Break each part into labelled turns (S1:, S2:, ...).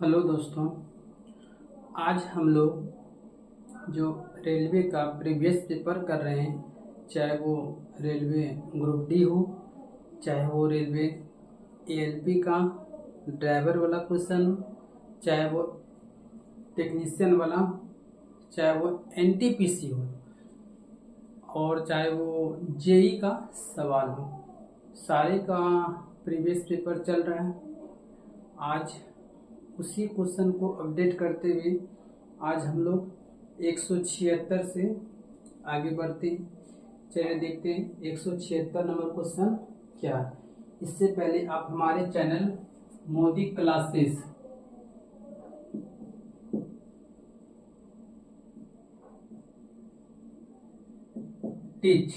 S1: Hello दोस्तों, आज हम लोग जो रेलवे का प्रीवियस पेपर कर रहे हैं, चाहे वो रेलवे ग्रुप डी हो, चाहे वो रेलवे एएलपी का ड्राइवर वाला क्वेश्चन हो, चाहे वो टेक्नीशियन वाला, चाहे वो एनटीपीसी हो और चाहे वो जेई का सवाल हो, सारे का प्रीवियस पेपर चल रहा है। आज उसी क्वेश्चन को अपडेट करते हुए आज हम लोग 176 से आगे बढ़ते हैं। चलिए देखते हैं 176 नंबर क्वेश्चन क्या है। इससे पहले आप हमारे चैनल मोदी क्लासेस टीच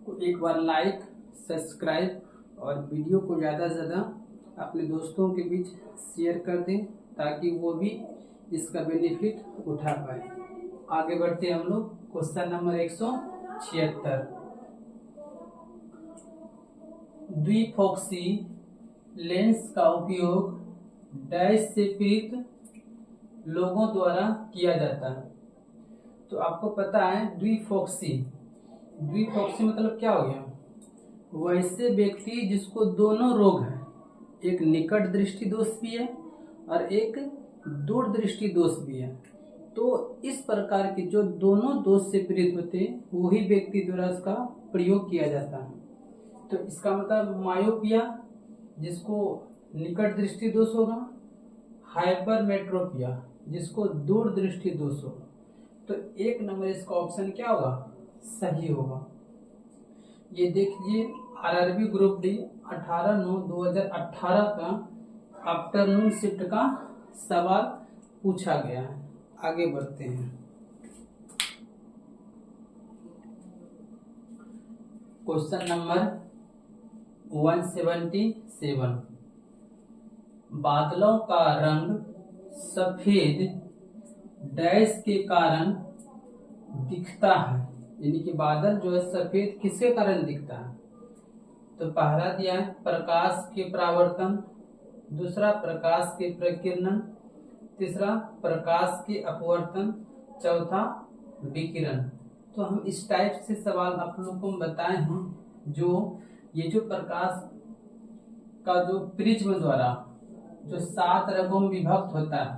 S1: को एक बार लाइक, सब्सक्राइब और वीडियो को ज़्यादा से ज़्यादा अपने दोस्तों के बीच शेयर कर दें ताकि वो भी इसका बेनिफिट उठा पाए। आगे बढ़ते हैं हम लोग क्वेश्चन नंबर 176। द्विफोक्सी लेंस का उपयोग डैश से पीड़ित लोगों द्वारा किया जाता है। तो आपको पता है द्विफोक्सी मतलब क्या हो गया? वैसे व्यक्ति जिसको दोनों रोग हैं, एक निकट दृष्टि दोष भी है और एक दूर दृष्टि दोष भी है। तो इस प्रकार के जो दोनों दोष से पीड़ित होते हैं वही व्यक्ति द्वारा इसका प्रयोग किया जाता है। तो इसका मतलब मायोपिया जिसको निकट दृष्टि दोष होगा, हाइपरमेट्रोपिया जिसको दूर दृष्टि दोष होगा। तो एक नंबर इसका ऑप्शन क्या होगा? सही होगा। ये देखिए आरआरबी ग्रुप डी 18/9/2018 का आफ्टरनून शिफ्ट का सवाल पूछा गया है। आगे बढ़ते हैं। Question number 177। बादलों का रंग सफेद डैश के कारण दिखता है, यानी कि बादल जो है सफेद किसके कारण दिखता है? तो पहला दिया है प्रकाश के परावर्तन, दूसरा प्रकाश के प्रकीर्णन, तीसरा प्रकाश के अपवर्तन, चौथा विकिरण। तो हम इस टाइप से सवाल आप लोगों को बताए हैं। जो ये जो प्रकाश का जो प्रिज्म द्वारा जो 7 रंगों में विभक्त होता है,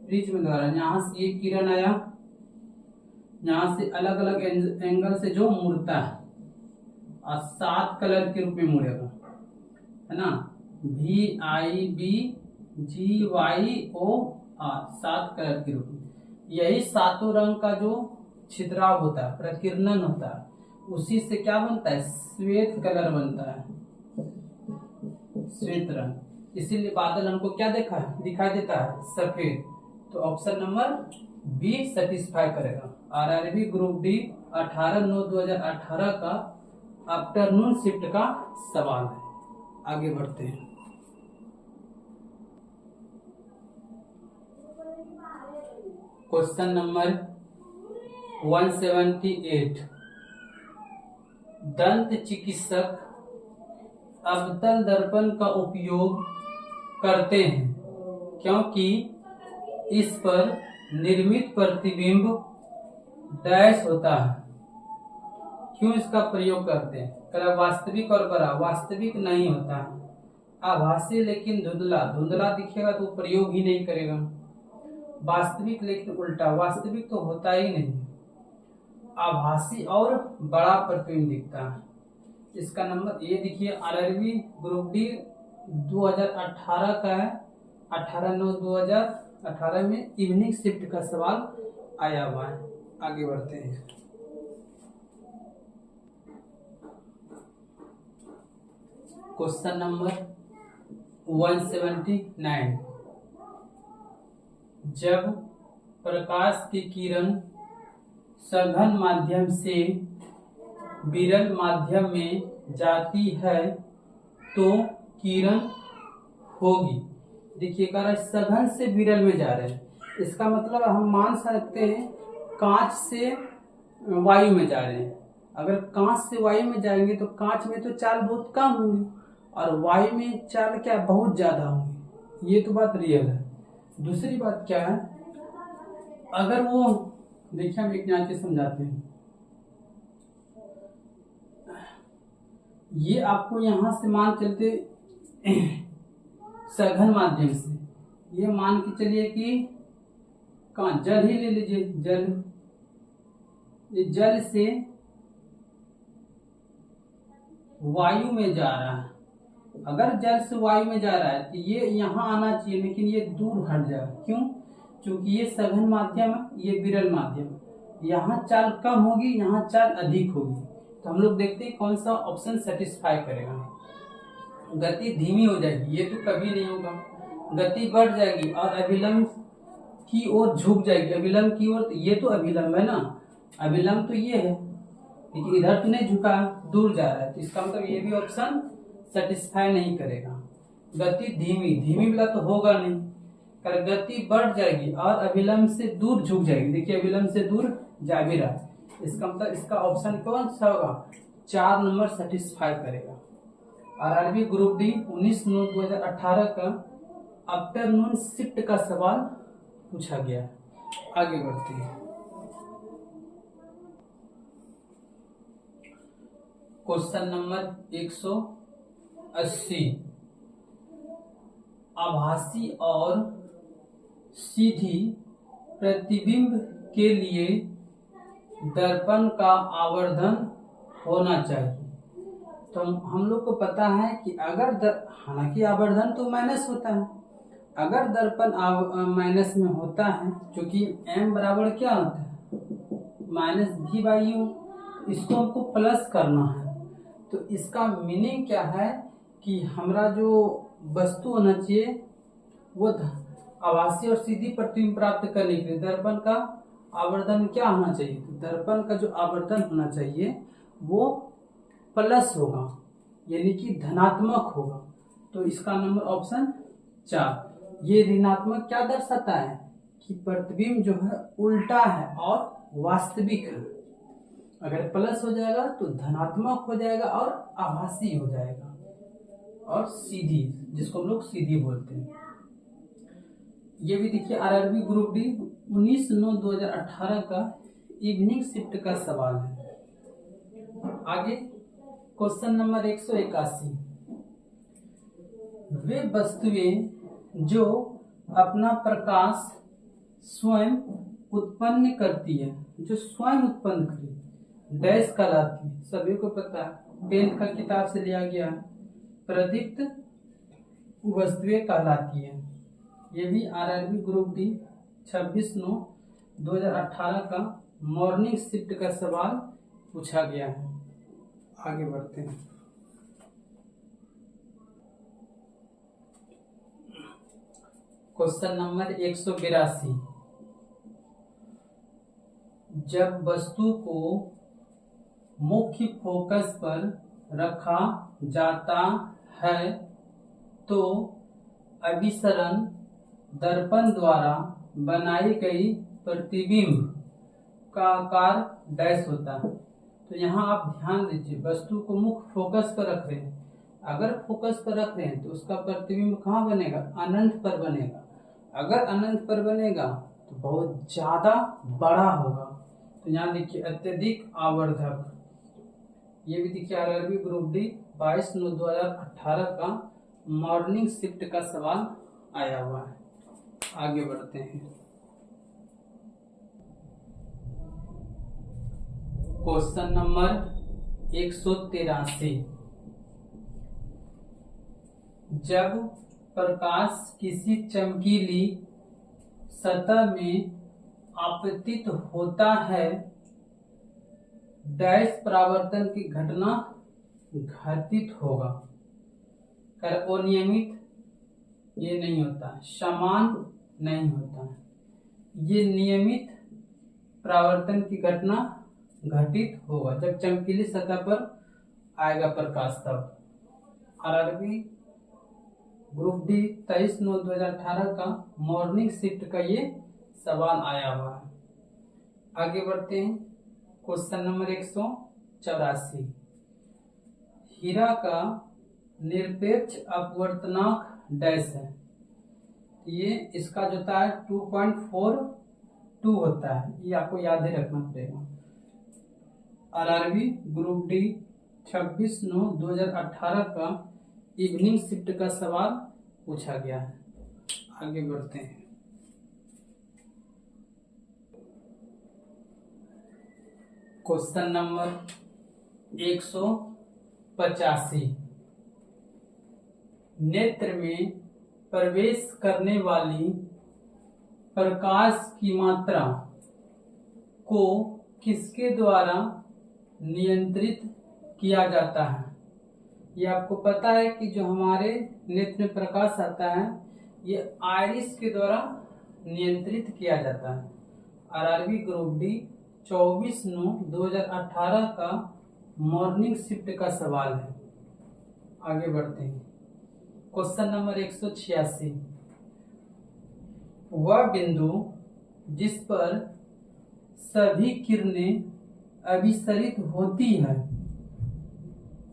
S1: प्रिज्म द्वारा यहाँ से ये किरण आया, यहाँ से अलग अलग एंगल से जो मुड़ता है और 7 कलर के रूप में मुड़ेगा, है ना। VIBGYOR 7 कलर के रूप में। यही सातों रंग का जो छिद्राव होता है, प्रकीर्णन होता है, उसी से क्या बनता है? श्वेत कलर बनता है, श्वेत रंग। इसीलिए बादल हमको क्या दिखाई देता है? सफेद। तो ऑप्शन नंबर बी सेटिस्फाई करेगा। आरआरबी ग्रुप डी 18/9/2018 का आफ्टरनून शिफ्ट का सवाल है। आगे बढ़ते हैं। Question number 178। दंत चिकित्सक अवतल दर्पण का उपयोग करते हैं क्योंकि इस पर निर्मित प्रतिबिंब डैश होता है। क्यों इसका प्रयोग करते हैं? कह वास्तविक और बड़ा, वास्तविक नहीं होता है, आभासी लेकिन धुंधला दिखेगा तो प्रयोग ही नहीं करेगा। वास्तविक लेकिन उल्टा, वास्तविक तो होता ही नहीं, आभासी और बड़ा प्रतिबिंब दिखता है। इसका नंबर ये देखिए आरआरबी ग्रुप डी 2018 का है। 18/9/2018 में इवनिंग शिफ्ट का सवाल आया हुआ है। आगे बढ़ते हैं। Question number 179। जब प्रकाश की किरण सघन माध्यम से विरल माध्यम में जाती है तो किरण होगी। देखिए कह रहा है सघन से विरल में जा रहे हैं, इसका मतलब हम मान सकते हैं कांच से वायु में जा रहे हैं। अगर कांच से वायु में जाएंगे तो कांच में तो चाल बहुत कम होगी और वायु में चाल क्या बहुत ज्यादा होंगे, ये तो बात रियल है। दूसरी बात क्या है, अगर वो देखिए हम एक यहाँ समझाते हैं, ये आपको यहां से मान चलते सघन माध्यम से, ये मान के चलिए कि कहाँ जल ही ले लीजिए, जल, ये जल से वायु में जा रहा है। अगर जल से वायु में जा रहा है तो ये यहाँ आना चाहिए, लेकिन ये दूर हट जाएगा। क्यों? क्योंकि ये सघन माध्यम है, ये विरल माध्यम है। यहाँ चाल कम होगी, यहाँ चाल अधिक होगी। तो हम लोग देखते हैं कौन सा ऑप्शन सेटिस्फाई करेगा। गति धीमी हो जाएगी, ये तो कभी नहीं होगा। गति बढ़ जाएगी और अभिलंब की ओर झुक जाएगी। अभिलंब की ओर, ये तो अभिलंब है ना, अभिलंब तो ये है, लेकिन इधर तो नहीं झुका, दूर जा रहा है, तो इसका मतलब ये भी ऑप्शन सेटिस्फाई नहीं करेगा। गति धीमी, धीमी वाला तो होगा नहीं, कर गति बढ़ जाएगी और अभिलंब से दूर झुक जाएगी। देखिए अभिलंब से दूर जा भी रहा है, इसका मतलब इसका ऑप्शन कौन सा होगा? 4 नंबर सेटिस्फाई करेगा। आरआरबी ग्रुप डी 19/9/2018 का आफ्टरनून शिफ्ट का सवाल पूछा गया। आगे बढ़ते हैं। क्वेश्चन नंबर 180, आभासी और सीधी प्रतिबिंब के लिए दर्पण का आवर्धन होना चाहिए। तो हम लोग को पता है कि अगर हालांकि आवर्धन तो माइनस होता है, अगर दर्पण माइनस में होता है, क्योंकि m बराबर क्या होता है? -v/u, इसको हमको प्लस करना है। तो इसका मीनिंग क्या है कि हमारा जो वस्तु होना चाहिए वो आभासी और सीधी प्रतिबिंब प्राप्त करने के लिए दर्पण का आवर्धन क्या होना चाहिए? तो दर्पण का जो आवर्धन होना चाहिए वो प्लस होगा, यानी कि धनात्मक होगा। तो इसका नंबर ऑप्शन 4। ये ऋणात्मक क्या दर्शाता है कि प्रतिबिंब जो है उल्टा है और वास्तविक है। अगर प्लस हो जाएगा तो धनात्मक हो जाएगा और आभासी हो जाएगा, और सीधी, जिसको हम लोग सीधी बोलते हैं। ये भी देखिए आरआरबी ग्रुप डी 19/9/2018 का इवनिंग शिफ्ट का सवाल है। आगे क्वेश्चन नंबर 181, वे वस्तुएं जो अपना प्रकाश स्वयं उत्पन्न करती है, जो स्वयं उत्पन्न करी, डैश कहलाती है। सभी को पता है, 10th का किताब से लिया गया, प्रदीप्त वस्तुएं कहलाती है। ये भी आरआरबी ग्रुप डी 26/9/2018 का मॉर्निंग शिफ्ट का सवाल पूछा गया है। आगे बढ़ते हैं। क्वेश्चन नंबर 182, जब वस्तु को मुख्य फोकस पर रखा जाता है तो अभिसरण दर्पण द्वारा बनाई गई प्रतिबिंब का आकार डैश होता है। तो यहाँ आप ध्यान दीजिए, वस्तु को मुख्य फोकस पर रख रहे हैं। अगर फोकस पर रख रहे हैं तो उसका प्रतिबिंब कहाँ बनेगा? अनंत पर बनेगा। अगर अनंत पर बनेगा तो बहुत ज्यादा बड़ा होगा। तो यहाँ देखिए अत्यधिक आवर्धक। ये भी देखिए आरआरबी ग्रुप डी 22/9/2018 का मॉर्निंग शिफ्ट का सवाल आया हुआ है। आगे बढ़ते हैं। क्वेश्चन नंबर 183, जब प्रकाश किसी चमकीली सतह में आपतित होता है, डैश परावर्तन की घटना घटित होगा। अनियमित ये नहीं होता, समान नहीं होता, ये नियमित परावर्तन की घटना घटित होगा जब चमकीली सतह पर आएगा प्रकाश। तब आरआरबी ग्रुप डी 23/9/2018 का मॉर्निंग शिफ्ट का ये सवाल आया हुआ है। आगे बढ़ते हैं। क्वेश्चन नंबर 184, हीरा का निरपेक्ष अपवर्तनांक डैश है। ये इसका जो होता है 2.42 होता है, ये आपको याद ही रखना पड़ेगा। आरआरबी ग्रुप डी 26/9/2018 का इवनिंग शिफ्ट का सवाल पूछा गया है। आगे बढ़ते हैं। Question number 185। नेत्र में प्रवेश करने वाली प्रकाश की मात्रा को किसके द्वारा नियंत्रित किया जाता है? ये आपको पता है कि जो हमारे नेत्र में प्रकाश आता है ये आइरिस के द्वारा नियंत्रित किया जाता है। आरआरबी ग्रुप डी 24/9/2018 का मॉर्निंग शिफ्ट का सवाल है। आगे बढ़ते हैं। Question number 186। वह बिंदु जिस पर सभी किरणें अभिसरित होती है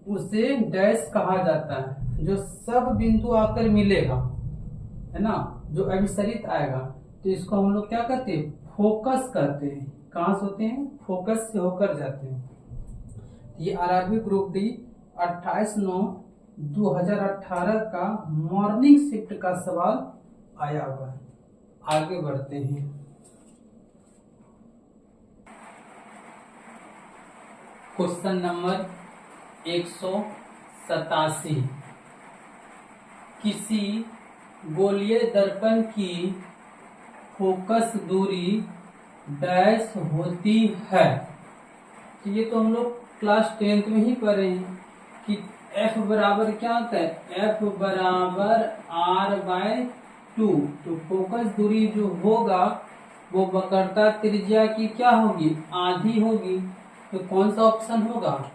S1: उसे डैश कहा जाता है। जो सब बिंदु आकर मिलेगा, है ना, जो अभिसरित आएगा, तो इसको हम लोग क्या कहते हैं? फोकस कहते हैं। कहाँ से होते हैं? फोकस से होकर जाते हैं। ये आरआरबी ग्रुप डी 28/9/2018 का मॉर्निंग शिफ्ट का सवाल आया हुआ है। आगे बढ़ते हैं। Question number 187। किसी गोलीय दर्पण की फोकस दूरी डैश होती है? तो ये तो हम लोग क्लास 10th में ही पढ़े हैं कि F बराबर क्या होता है? F बराबर R/2। तो फोकस दूरी जो होगा वो वक्रता त्रिज्या की क्या होगी? आधी होगी। तो कौन सा ऑप्शन होगा?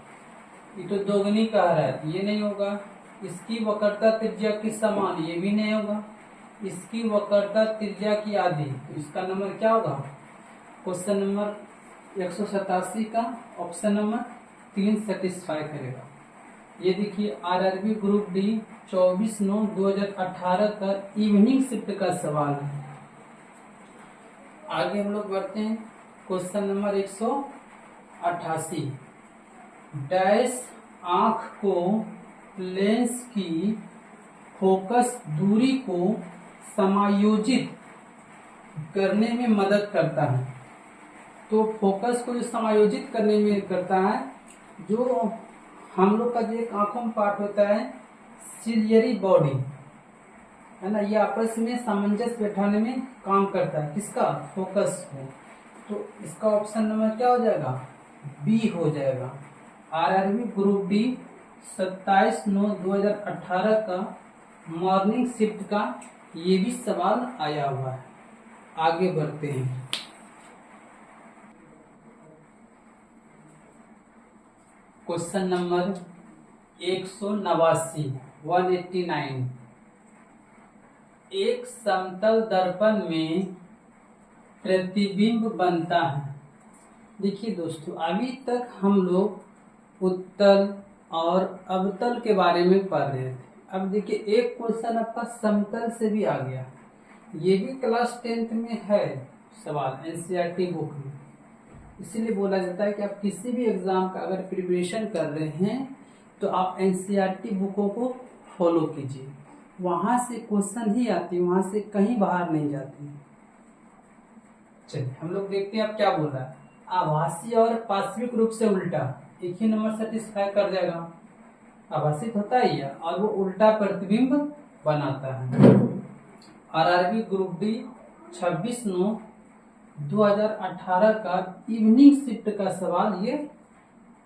S1: ये तो दोगुनी कह रहा है, ये नहीं होगा। इसकी वक्रता त्रिज्या की समान, ये भी नहीं होगा। इसकी वक्रता त्रिज्या की आधी, तो इसका नंबर क्या होगा? क्वेश्चन नंबर 187 का ऑप्शन नंबर 3 सेटिस्फाई करेगा। ये देखिए आरआरबी ग्रुप डी 24/9/2018 का इवनिंग शिफ्ट का सवाल है। आगे हम लोग बढ़ते हैं। Question number 188। डैश आंख को लेंस की फोकस दूरी को समायोजित करने में मदद करता है। तो फोकस को जो समायोजित करने में करता है, जो हम लोग का जो एक आंखों में पार्ट होता है सिलियरी बॉडी, है ना, ये आपस में सामंजस्य बैठाने में काम करता है। किसका? फोकस को। तो इसका ऑप्शन नंबर क्या हो जाएगा? बी हो जाएगा। आरआरबी ग्रुप डी 27/9/2018 का मॉर्निंग शिफ्ट का ये भी सवाल आया हुआ है। आगे बढ़ते हैं। Question number 189। एक समतल दर्पण में प्रतिबिंब बनता है। देखिए दोस्तों, अभी तक हम लोग उत्तल और अवतल के बारे में पढ़ रहे थे। अब देखिए एक क्वेश्चन आपका समतल से भी आ गया। ये भी क्लास 10th में है सवाल, एनसीईआरटी बुक में। इसीलिए बोला जाता है कि आप किसी भी एग्जाम का अगर प्रिपरेशन कर रहे हैं तो आप एनसीईआरटी बुकों को फॉलो कीजिए। वहां से क्वेश्चन ही आती है, वहां से कहीं बाहर नहीं जाती। चलिए हम लोग देखते हैं आप क्या बोल रहा है। आभासी और पार्श्विक रूप से उल्टा एक ही नंबर सेटिस्फाई कर देगा। आभासित होता ही है और वो उल्टा प्रतिबिंब बनाता है। आरआरबी ग्रुप डी 26/9/2018 का इवनिंग शिफ्ट का सवाल ये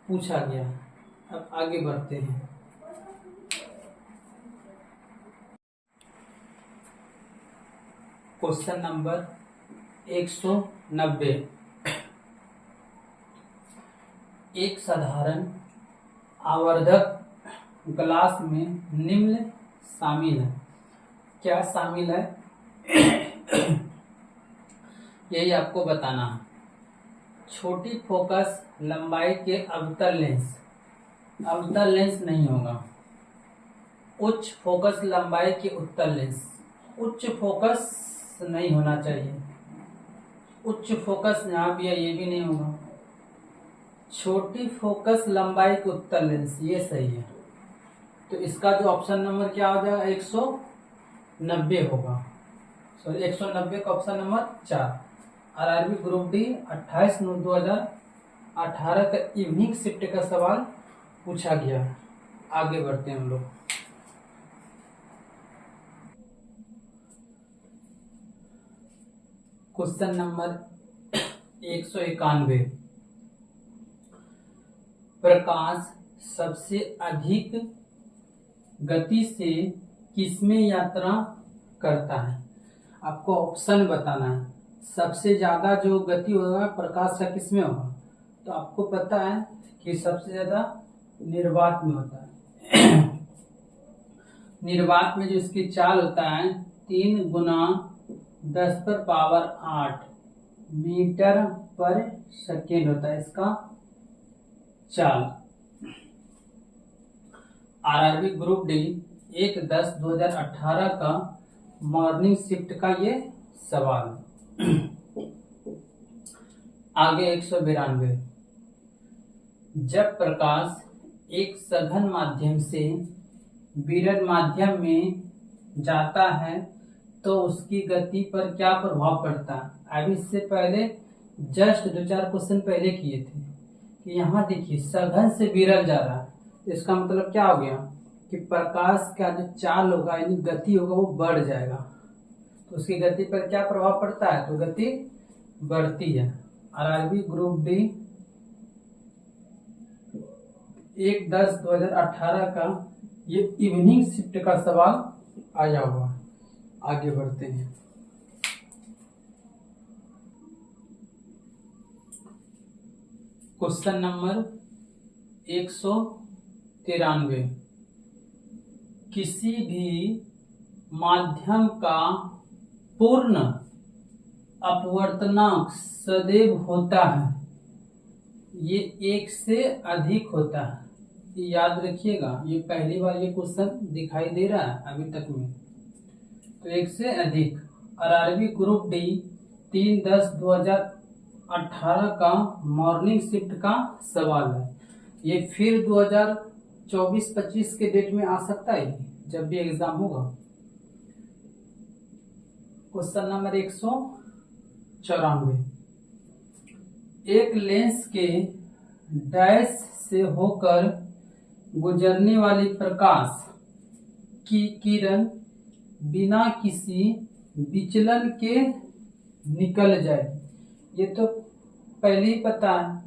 S1: पूछा गया। अब आगे बढ़ते हैं। Question number 190। एक साधारण आवर्धक ग्लास में निम्न शामिल है। क्या शामिल है? यही आपको बताना है। छोटी फोकस लंबाई के अवतल लेंस नहीं होगा। उच्च फोकस लंबाई के उत्तल लेंस। उच्च फोकस नहीं होना चाहिए, उच्च फोकस यहाँ भी है, ये भी नहीं होगा। छोटी फोकस लंबाई के उत्तल लेंस, ये सही है। तो इसका जो ऑप्शन नंबर क्या हो जाएगा, 190 होगा। सॉरी 190 का option number 4। RRB group D 28/9/2018 का इवनिंग शिफ्ट का सवाल पूछा गया है। आगे बढ़ते हैं हम लोग। Question number 191। प्रकाश सबसे अधिक गति से किसमें यात्रा करता है? आपको ऑप्शन बताना है। सबसे ज्यादा जो गति होगा प्रकाश का किसमें होगा? तो आपको पता है कि सबसे ज्यादा निर्वात में होता है। निर्वात में जो इसकी चाल होता है 3 × 10⁸ मीटर पर सेकेंड होता है इसका चाल। आरआरबी ग्रुप डी 1/10/2018 का मॉर्निंग शिफ्ट का ये सवाल। आगे 192। जब प्रकाश एक सघन माध्यम से विरल माध्यम में जाता है तो उसकी गति पर क्या प्रभाव पड़ता है? अब इससे पहले जस्ट 2-4 क्वेश्चन पहले किए थे कि यहाँ देखिए सघन से विरल जा रहा है, इसका मतलब क्या हो गया कि प्रकाश का जो चाल होगा यानी गति होगा वो बढ़ जाएगा। तो उसकी गति पर क्या प्रभाव पड़ता है? तो गति बढ़ती है। आरआरबी ग्रुप डी 1/10/2018 का ये इवनिंग शिफ्ट का सवाल आया हुआ। आगे बढ़ते हैं। Question number 193। किसी भी माध्यम का पूर्ण अपवर्तनांक सदैव होता है, ये 1 से अधिक होता है। ये याद रखिएगा, ये पहली बार ये क्वेश्चन दिखाई दे रहा है अभी तक में। तो 1 से अधिक। आरआरबी ग्रुप डी 3/10/2018 का मॉर्निंग शिफ्ट का सवाल है। ये फिर 2024-25 के डेट में आ सकता है जब भी एग्जाम होगा। Question number 194। एक लेंस के डैश से होकर गुजरने वाली प्रकाश की किरण बिना किसी विचलन के निकल जाए। ये तो पहले ही पता है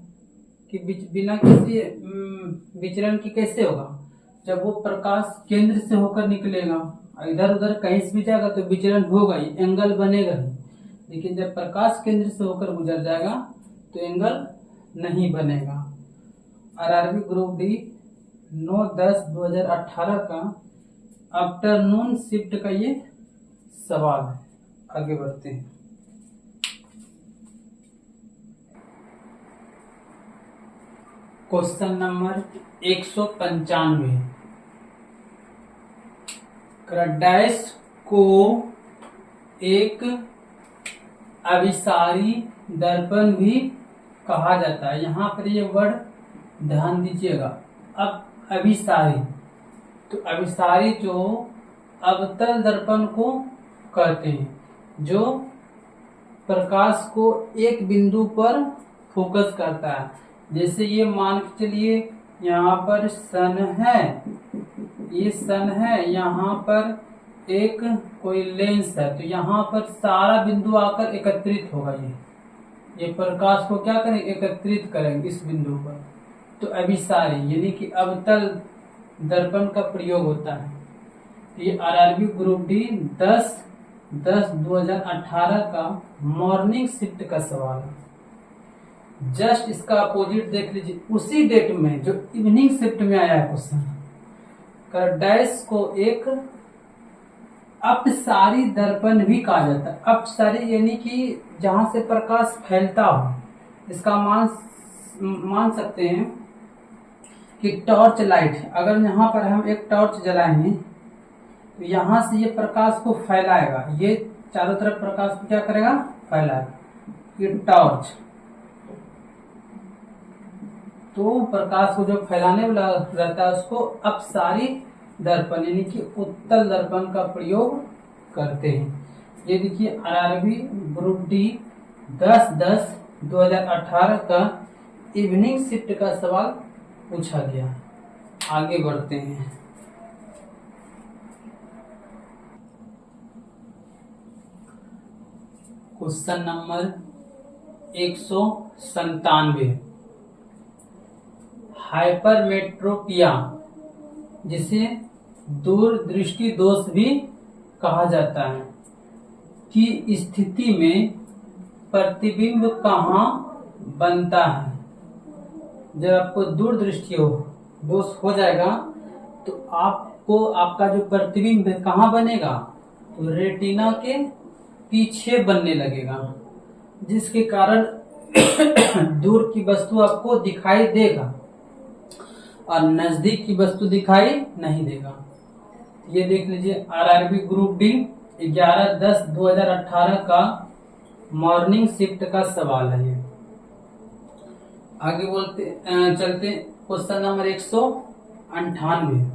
S1: कि बिना किसी विचलन की कैसे होगा? जब वो प्रकाश केंद्र से होकर निकलेगा, इधर उधर कहीं से भी जाएगा तो विचलन होगा ही, एंगल बनेगा ही। लेकिन जब प्रकाश केंद्र से होकर गुजर जाएगा तो एंगल नहीं बनेगा। आरआरबी ग्रुप डी 9/10/2018 का आफ्टरनून शिफ्ट का ये सवाल है। आगे बढ़ते हैं। Question number 195। डैश को एक अभिसारी दर्पण भी कहा जाता है। यहाँ पर ये वर्ड ध्यान दीजिएगा। अब अभिसारी, तो अभिसारी जो अवतल दर्पण को कहते हैं, जो प्रकाश को एक बिंदु पर फोकस करता है। जैसे ये मान के चलिए यहाँ पर सन है, ये सन है, यहाँ पर एक कोई लेंस है, तो यहाँ पर सारा बिंदु आकर एकत्रित होगा। ये प्रकाश को क्या करेंगे? एकत्रित करेंगे इस बिंदु पर। तो अभिसारी यानी कि अवतल दर्पण का प्रयोग होता है। ये आरआरबी ग्रुप डी 10/10/2018 का मॉर्निंग शिफ्ट का सवाल है। जस्ट इसका अपोजिट देख लीजिए, उसी डेट में जो इवनिंग शिफ्ट में आया है क्वेश्चन, डैश को एक अपसारी दर्पण भी कहा जाता है। अपसारी यानी कि जहां से प्रकाश फैलता हो। इसका मान सकते हैं कि टॉर्च लाइट, अगर यहाँ पर हम एक टॉर्च जलाएंगे तो यहां से ये प्रकाश को फैलाएगा, ये चारों तरफ प्रकाश को क्या करेगा, फैलाएगा। ये टॉर्च, तो प्रकाश को जो फैलाने वाला रहता है उसको अपसारी दर्पण यानी कि उत्तल दर्पण का प्रयोग करते हैं। ये देखिए आरआरबी ग्रुप डी 10/10/2018 का इवनिंग शिफ्ट का सवाल पूछा गया। आगे बढ़ते हैं। क्वेश्चन नंबर 197, हाइपरमेट्रोपिया जिसे दूरदृष्टि दोष भी कहा जाता है की स्थिति में प्रतिबिंब कहाँ बनता है। जब आपको दूरदृष्टि दोष हो जाएगा तो आपको आपका जो प्रतिबिंब है कहाँ बनेगा, तो रेटिना के पीछे बनने लगेगा, जिसके कारण दूर की वस्तु आपको दिखाई देगा और नजदीक की वस्तु दिखाई नहीं देगा। ये देख लीजिए आरआरबी ग्रुप डी 11/10/2018 का मॉर्निंग शिफ्ट का सवाल है। ये आगे चलते क्वेश्चन नंबर 198,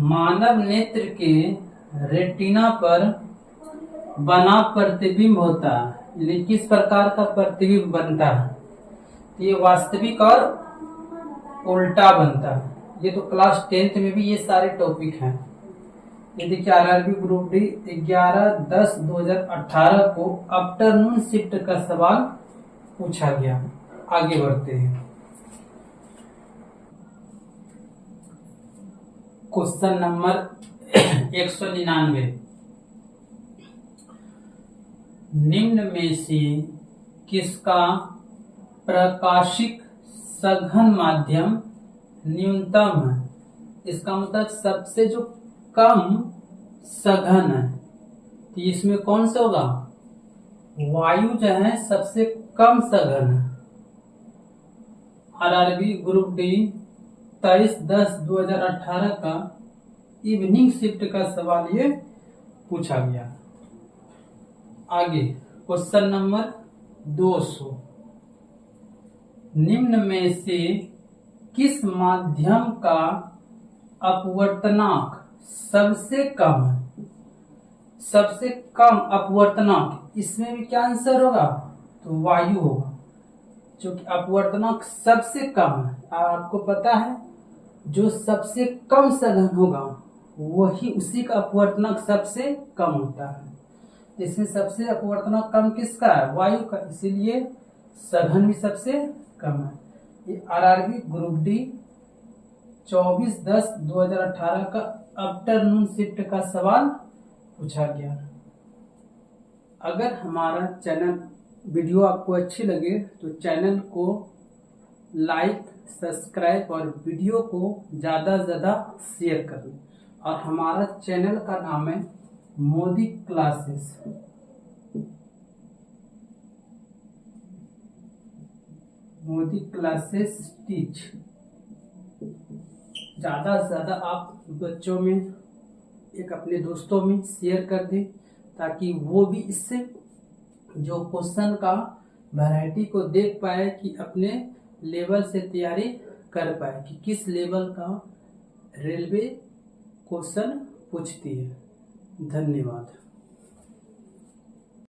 S1: मानव नेत्र के रेटिना पर बना प्रतिबिंब होता है, यानी किस प्रकार का प्रतिबिंब बनता है, ये वास्तविक और उल्टा बनता है। ये तो क्लास 10th में भी ये सारे टॉपिक हैं। ये देखिए आरआरबी ग्रुप डी 11/10/2018 को आफ्टरनून शिफ्ट का सवाल पूछा गया। आगे बढ़ते हैं। क्वेश्चन नंबर 199, निम्न में से किसका प्रकाशिक सघन माध्यम न्यूनतम है। इसका मतलब सबसे जो कम सघन है, तो इसमें कौन सा होगा, वायु जो है सबसे कम सघन है। आरआरबी ग्रुप डी 23/10/2018 का इवनिंग शिफ्ट का सवाल ये पूछा गया। आगे क्वेश्चन नंबर 200, निम्न में से किस माध्यम का अपवर्तनांक सबसे कम है। सबसे कम अपवर्तनांक, इसमें भी क्या आंसर होगा, तो वायु होगा, जो कि अपवर्तनांक सबसे कम है। आपको पता है जो सबसे कम सघन होगा वही उसी का अपवर्तनांक सबसे कम होता है। इसमें सबसे अपवर्तनांक कम किसका है, वायु का, इसीलिए सघन भी सबसे कम है। ये आरआरबी ग्रुप डी 24/10/2018 का आफ्टरनून शिफ्ट का सवाल पूछा गया। अगर हमारा चैनल वीडियो आपको अच्छी लगे तो चैनल को लाइक, सब्सक्राइब और वीडियो को ज्यादा से ज्यादा शेयर करें। और हमारा चैनल का नाम है Modi classes. Modi classes teach. ज्यादा से ज्यादा आप बच्चों में, एक अपने दोस्तों में शेयर कर दें, ताकि वो भी इससे जो क्वेश्चन का वैरायटी को देख पाए कि अपने लेवल से तैयारी कर पाए कि किस लेवल का रेलवे क्वेश्चन पूछती है। धन्यवाद।